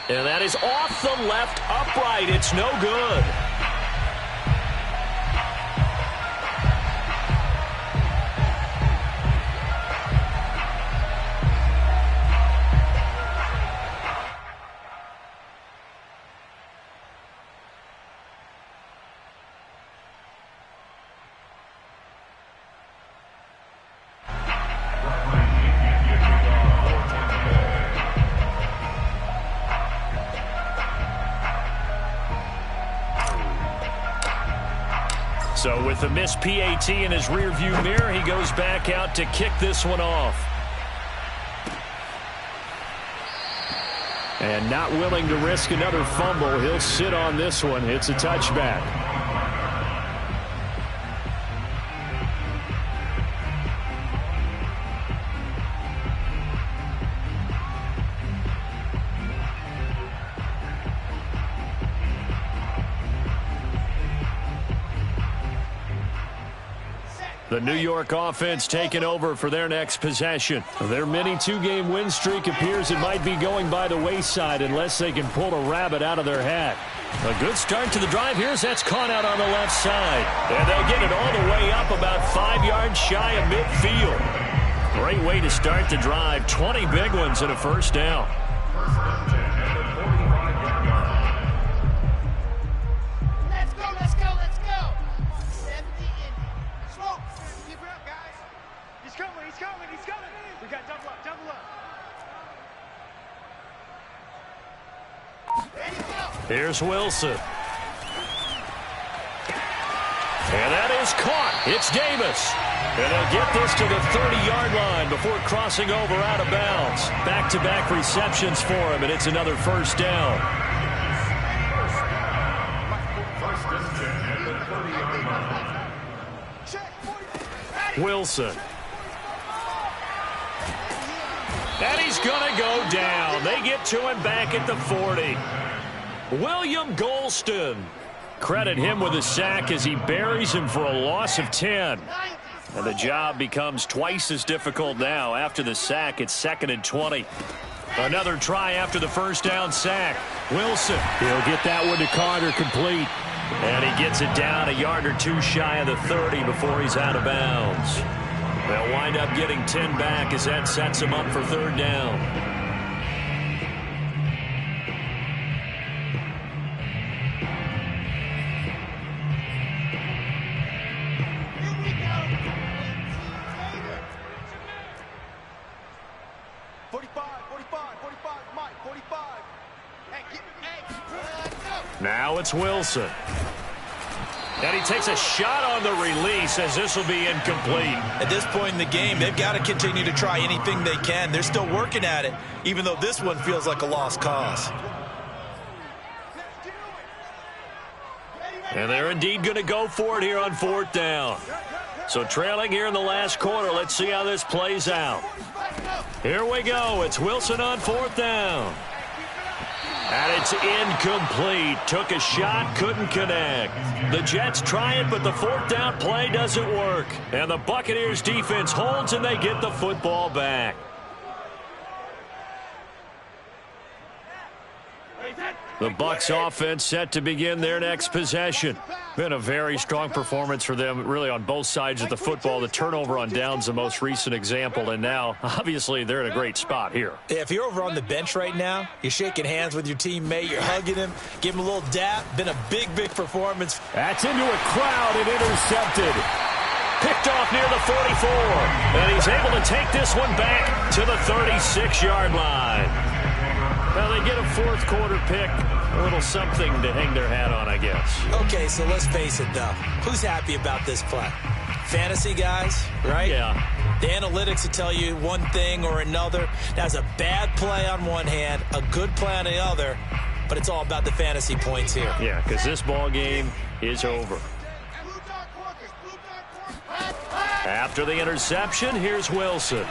And that is off the left upright. It's no good. So with the missed PAT in his rearview mirror, he goes back out to kick this one off. And not willing to risk another fumble, he'll sit on this one. It's a touchback. The New York offense taking over for their next possession. Their mini 2-game win streak appears it might be going by the wayside unless they can pull a rabbit out of their hat. A good start to the drive here as that's caught out on the left side. And they'll get it all the way up about 5 yards shy of midfield. Great way to start the drive. 20 big ones and a 1st down. Here's Wilson. And that is caught. It's Davis. And they'll get this to the 30-yard line before crossing over out of bounds. Back-to-back receptions for him, and it's another 1st down. Wilson. And he's going to go down. They get to him back at the 40. William Golston. Credit him with a sack as he buries him for a loss of 10. And the job becomes twice as difficult now. After the sack, it's 2nd and 20. Another try after the 1st down sack. Wilson. He'll get that one to Carter complete. And he gets it down a yard or two shy of the 30 before he's out of bounds. They'll wind up getting 10 back as that sets him up for 3rd down. Now it's Wilson. And he takes a shot on the release as this will be incomplete. At this point in the game, they've got to continue to try anything they can. They're still working at it, even though this one feels like a lost cause. And they're indeed going to go for it here on 4th down. So trailing here in the last quarter. Let's see how this plays out. Here we go. It's Wilson on 4th down. And it's incomplete. Took a shot, couldn't connect. The Jets try it, but the 4th down play doesn't work. And the Buccaneers defense holds, and they get the football back. The Bucs offense set to begin their next possession. Been a very strong performance for them, really, on both sides of the football. The turnover on downs, the most recent example, and now, obviously, they're in a great spot here. Yeah, if you're over on the bench right now, you're shaking hands with your teammate, you're hugging him, give him a little dap. Been a big, big performance. That's into a crowd and intercepted. Picked off near the 44, and he's able to take this one back to the 36-yard line. Well, they get a 4th quarter pick, a little something to hang their hat on, I guess. Okay, so let's face it, though. Who's happy about this play? Fantasy guys, right? Yeah. The analytics will tell you one thing or another. That's a bad play on one hand, a good play on the other, but it's all about the fantasy points here. Yeah, because this ball game is over. After the interception, here's Wilson.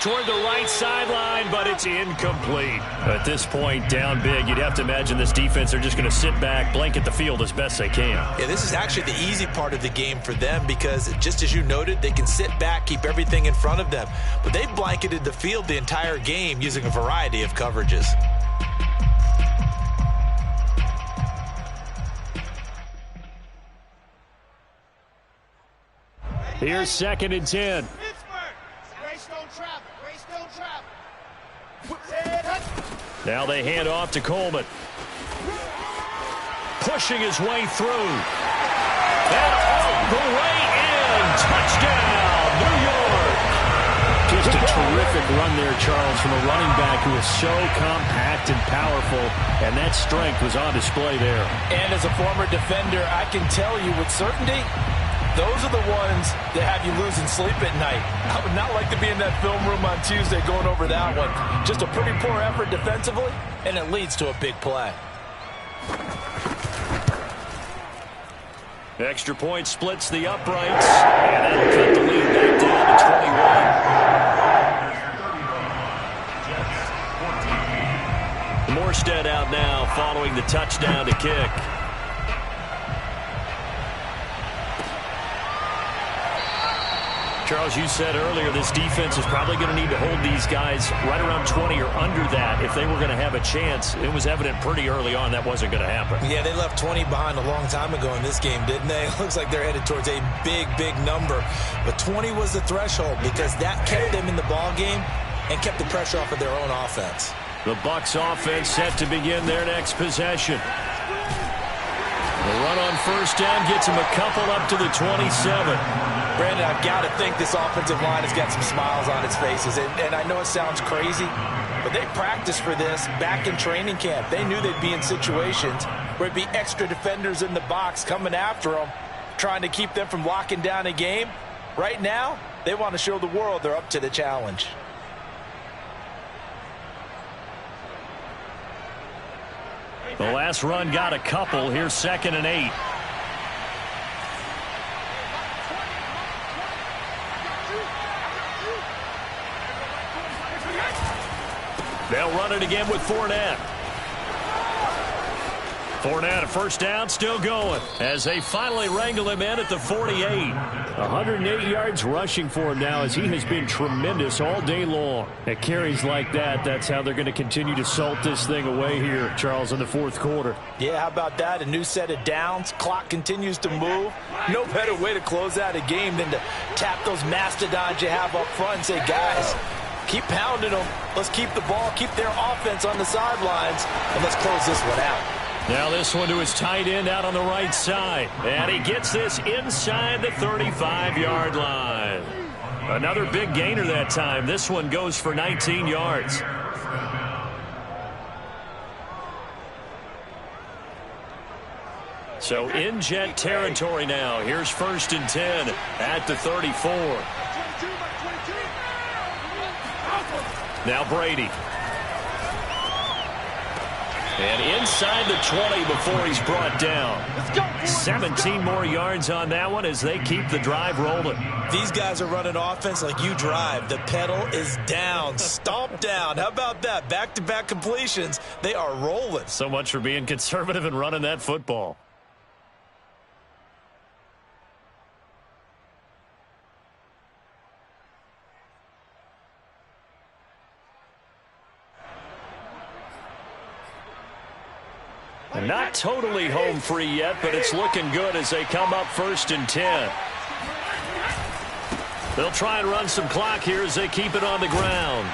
Toward the right sideline, but it's incomplete. At this point, down big, you'd have to imagine this defense are just going to sit back, blanket the field as best they can. Yeah, this is actually the easy part of the game for them because, just as you noted, they can sit back, keep everything in front of them. But they've blanketed the field the entire game using a variety of coverages. Here's 2nd and 10. Now they hand off to Coleman. Pushing his way through. And all the way in. Touchdown, New York. Just a terrific run there, Charles, from a running back who is so compact and powerful, and that strength was on display there. And as a former defender, I can tell you with certainty, those are the ones that have you losing sleep at night. I would not like to be in that film room on Tuesday going over that one. Just a pretty poor effort defensively, and it leads to a big play. Extra point splits the uprights, and that'll cut the lead back down to 21. Morstead out now following the touchdown to kick. Charles, you said earlier this defense is probably going to need to hold these guys right around 20 or under that if they were going to have a chance. It was evident pretty early on that wasn't going to happen. Yeah, they left 20 behind a long time ago in this game, didn't they? It looks like they're headed towards a big, big number. But 20 was the threshold because that kept them in the ball game and kept the pressure off of their own offense. The Bucs offense set to begin their next possession. The run on 1st down gets them a couple up to the 27. Brandon, I've got to think this offensive line has got some smiles on its faces. And I know it sounds crazy, but they practiced for this back in training camp. They knew they'd be in situations where it'd be extra defenders in the box coming after them, trying to keep them from locking down a game. Right now, they want to show the world they're up to the challenge. The last run got a couple. Here's 2nd and 8. They'll run it again with Fournette. Fournette, a 1st down, still going as they finally wrangle him in at the 48. 108 yards rushing for him now as he has been tremendous all day long. At carries like that, that's how they're going to continue to salt this thing away here, Charles, in the 4th quarter. Yeah, how about that? A new set of downs. Clock continues to move. No better way to close out a game than to tap those mastodons you have up front and say, guys, keep pounding them. Let's keep the ball, keep their offense on the sidelines, and let's close this one out. Now this one to his tight end out on the right side. And he gets this inside the 35-yard line. Another big gainer that time. This one goes for 19 yards. So in Jet territory now. Here's 1st and 10 at the 34. Now Brady. And inside the 20 before he's brought down. 17 more yards on that one as they keep the drive rolling. These guys are running offense like you drive. The pedal is down, stomp down. How about that? Back-to-back completions. They are rolling. So much for being conservative and running that football. And not totally home free yet, but it's looking good as they come up 1st and 10. They'll try and run some clock here as they keep it on the ground.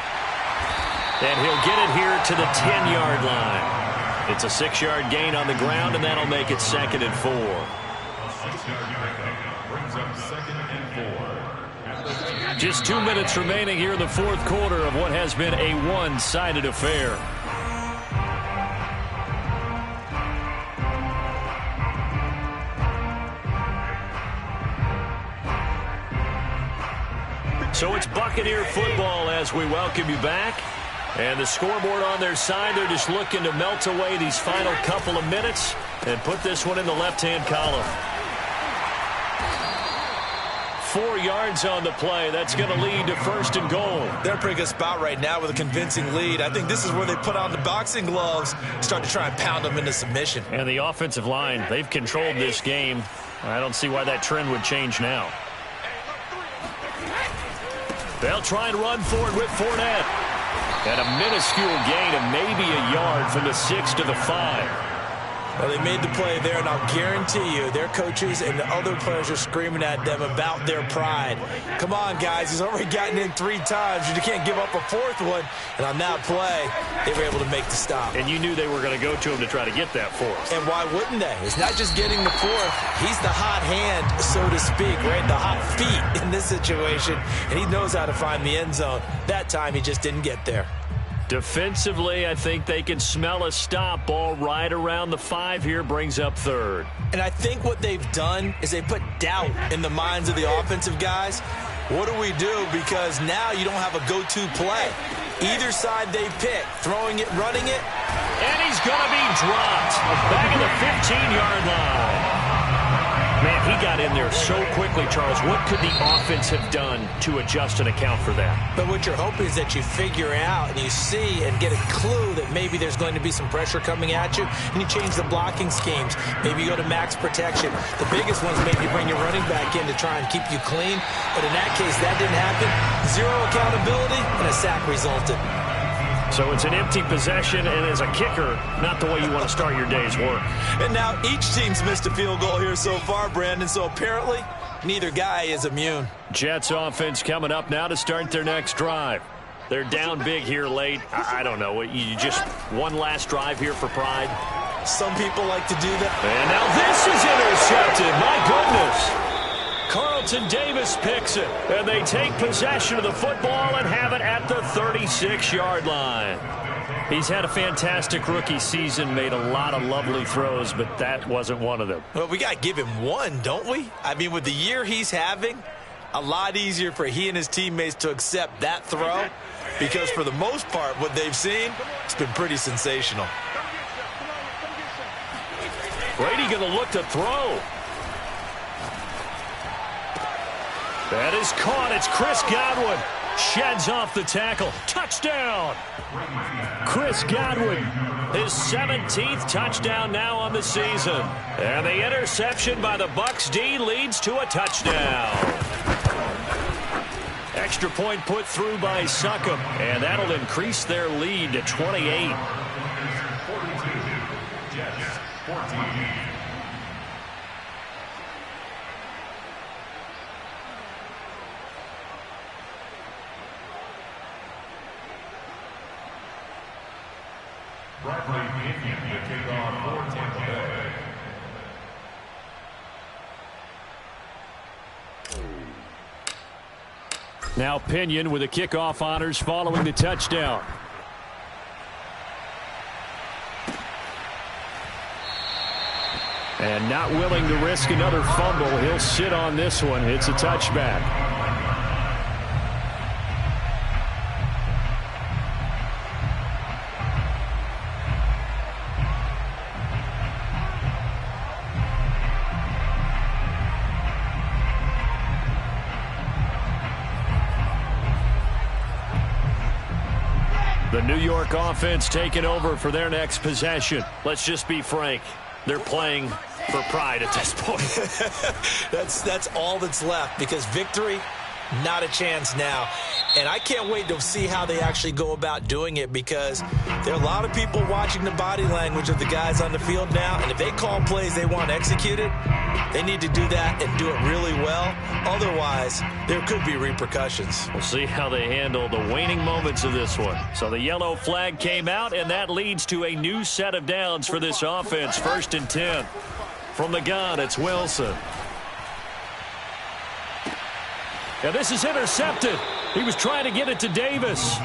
And he'll get it here to the 10-yard line. It's a 6-yard gain on the ground, and that'll make it 2nd and 4. 6-yard pickup brings up 2nd and 4. Just 2 minutes remaining here in the 4th quarter of what has been a one-sided affair. So it's Buccaneer football as we welcome you back. And the scoreboard on their side, they're just looking to melt away these final couple of minutes and put this one in the left-hand column. 4 yards on the play. That's going to lead to 1st and goal. They're in a pretty good spot right now with a convincing lead. I think this is where they put on the boxing gloves, start to try and pound them into submission. And the offensive line, they've controlled this game. I don't see why that trend would change now. They'll try and run for it with Fournette. And a minuscule gain of maybe a yard from the 6 to the 5. Well, they made the play there, and I'll guarantee you their coaches and the other players are screaming at them about their pride. Come on, guys. He's already gotten in 3 times. You can't give up a 4th one. And on that play, they were able to make the stop. And you knew they were going to go to him to try to get that 4th. And why wouldn't they? It's not just getting the 4th. He's the hot hand, so to speak, right? The hot feet in this situation. And he knows how to find the end zone. That time, he just didn't get there. Defensively, I think they can smell a stop. Ball right around the 5 here, brings up 3rd. And I think what they've done is they put doubt in the minds of the offensive guys. What do we do? Because now you don't have a go-to play. Either side they pick, throwing it, running it. And he's going to be dropped back at the 15-yard line. Man, he got in there so quickly, Charles. What could the offense have done to adjust and account for that? But what you're hoping is that you figure out and you see and get a clue that maybe there's going to be some pressure coming at you, and you change the blocking schemes. Maybe you go to max protection. The biggest one's maybe bring your running back in to try and keep you clean. But in that case, that didn't happen. 0 accountability, and a sack resulted. So it's an empty possession, and as a kicker, not the way you want to start your day's work. And now each team's missed a field goal here so far, Brandon, so apparently neither guy is immune. Jets offense coming up now to start their next drive. They're down big here late. I don't know. You just one last drive here for pride? Some people like to do that. And now this is intercepted. My goodness. Carlton Davis picks it, and they take possession of the football and have it at the 36-yard line. He's had a fantastic rookie season, made a lot of lovely throws, but that wasn't one of them. Well, we got to give him one, don't we? I mean, with the year he's having, a lot easier for he and his teammates to accept that throw because for the most part, what they've seen, it's been pretty sensational. Brady going to look to throw. That is caught. It's Chris Godwin. Sheds off the tackle. Touchdown. Chris Godwin, his 17th touchdown now on the season. And the interception by the Bucs D leads to a touchdown. Extra point put through by Succop, and that'll increase their lead to 28. 42, Jets 14. Bradley Pinion to kick off for Tampa Bay. Now Pinion with the kickoff honors following the touchdown. And not willing to risk another fumble. He'll sit on this one. It's a touchback. The New York offense taking over for their next possession. Let's just be frank. They're playing for pride at this point. That's all that's left, because victory, not a chance now. And I can't wait to see how they actually go about doing it, because there are a lot of people watching the body language of the guys on the field now, and if they call plays they want executed, they need to do that and do it really well. Otherwise, there could be repercussions. We'll see how they handle the waning moments of this one. So the yellow flag came out, and that leads to a new set of downs for this offense. 1st and 10. From the gun, it's Wilson. And this is intercepted. He was trying to get it to Davis.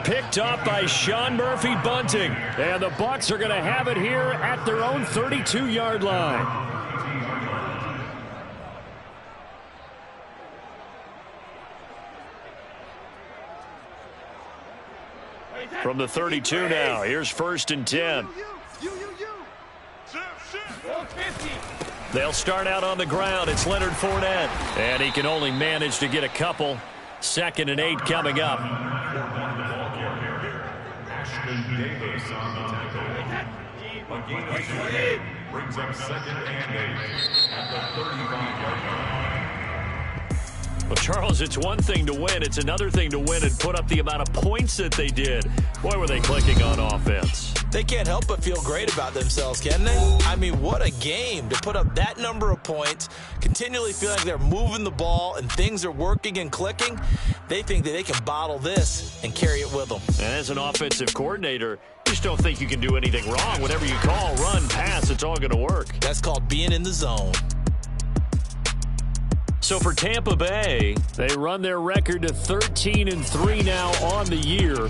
Picked up by Sean Murphy-Bunting. And the Bucs are going to have it here at their own 32-yard line. From the 32 now, here's 1st and 10. They'll start out on the ground. It's Leonard Fournette. And he can only manage to get a couple. 2nd and 8 coming up. Ashton Davis on the tackle. A gain of 20 brings up 2nd and 8 at the 35-yard line. Well, Charles, it's one thing to win. It's another thing to win and put up the amount of points that they did. Boy, were they clicking on offense. They can't help but feel great about themselves, can they? I mean, what a game to put up that number of points, continually feeling like they're moving the ball and things are working and clicking. They think that they can bottle this and carry it with them. And as an offensive coordinator, you just don't think you can do anything wrong. Whatever you call, run, pass, it's all going to work. That's called being in the zone. So for Tampa Bay, they run their record to 13-3 now on the year.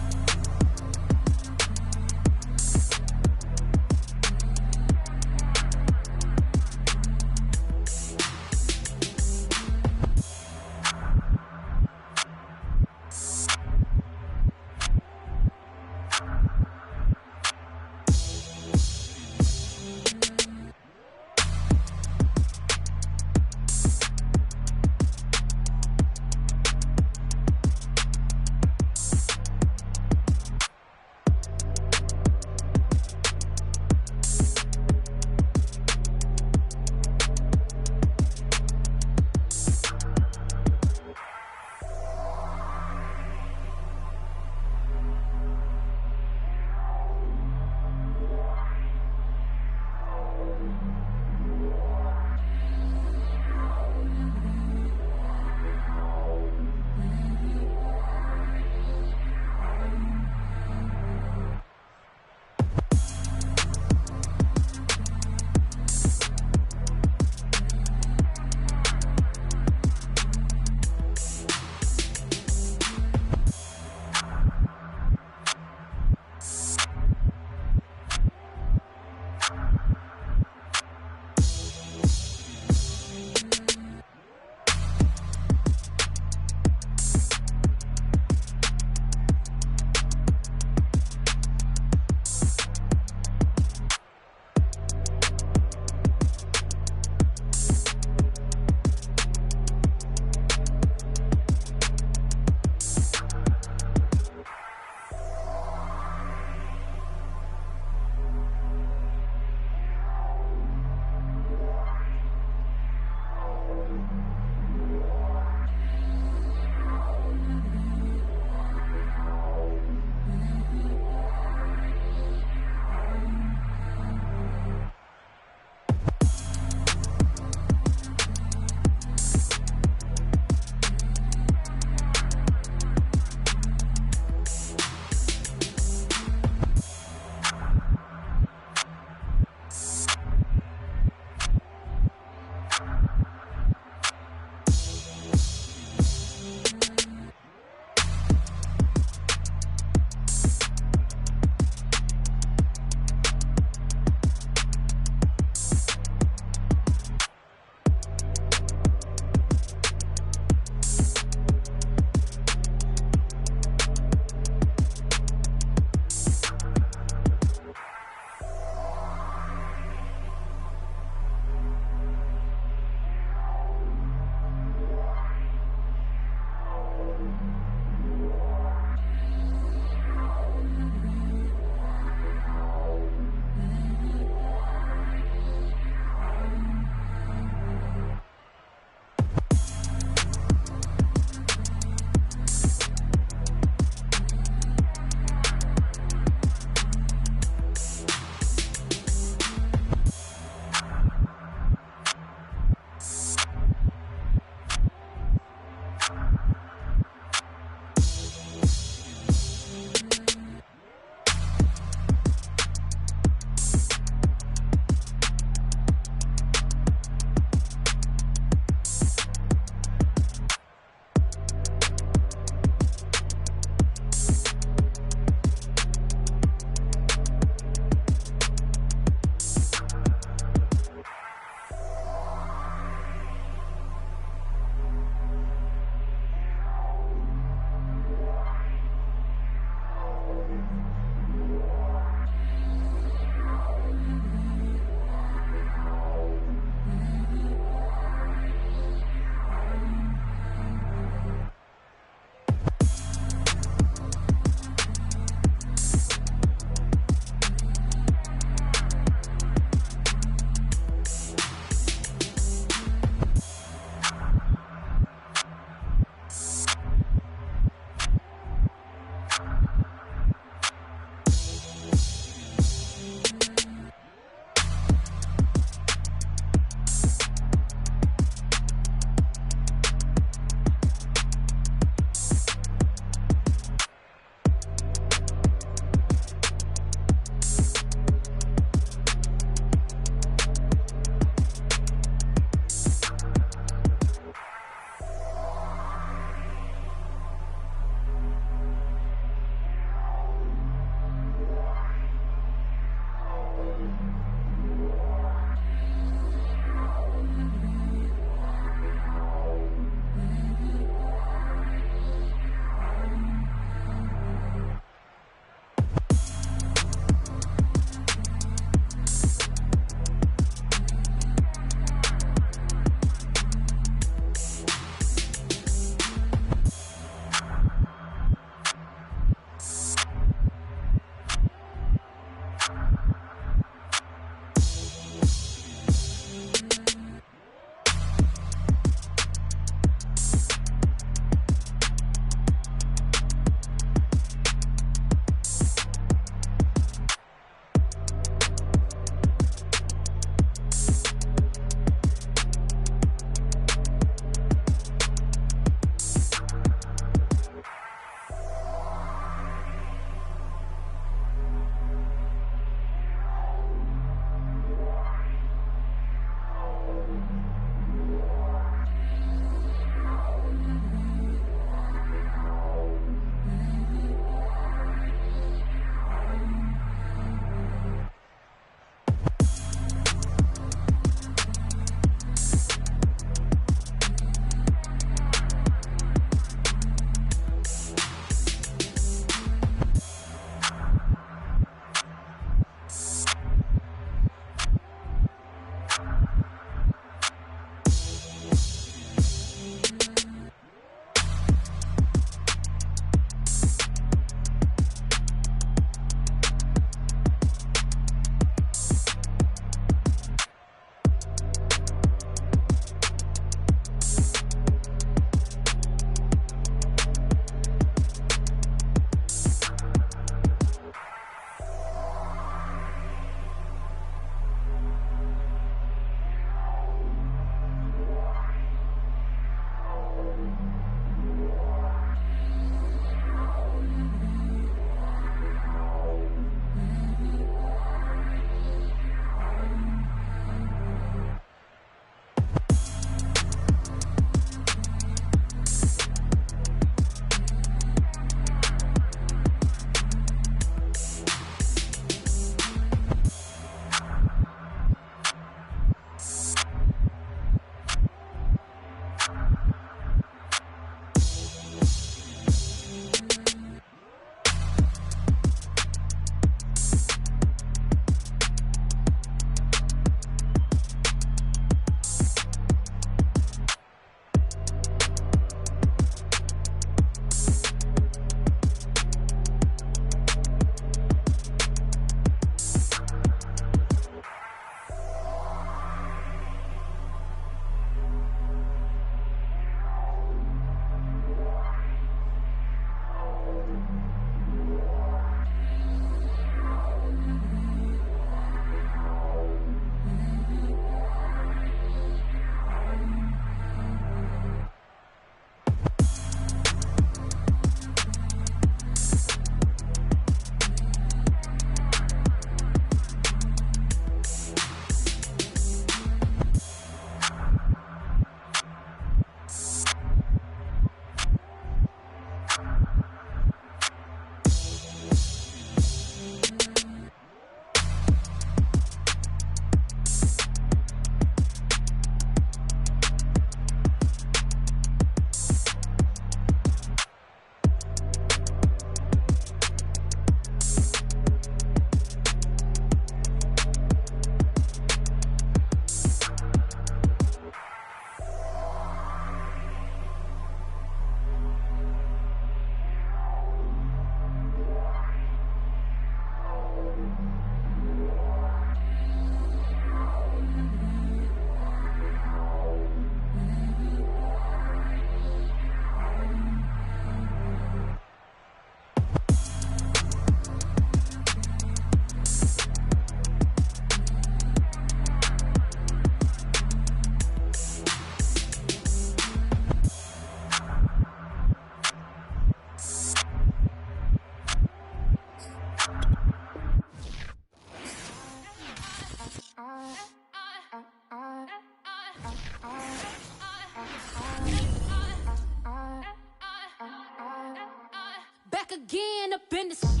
up in this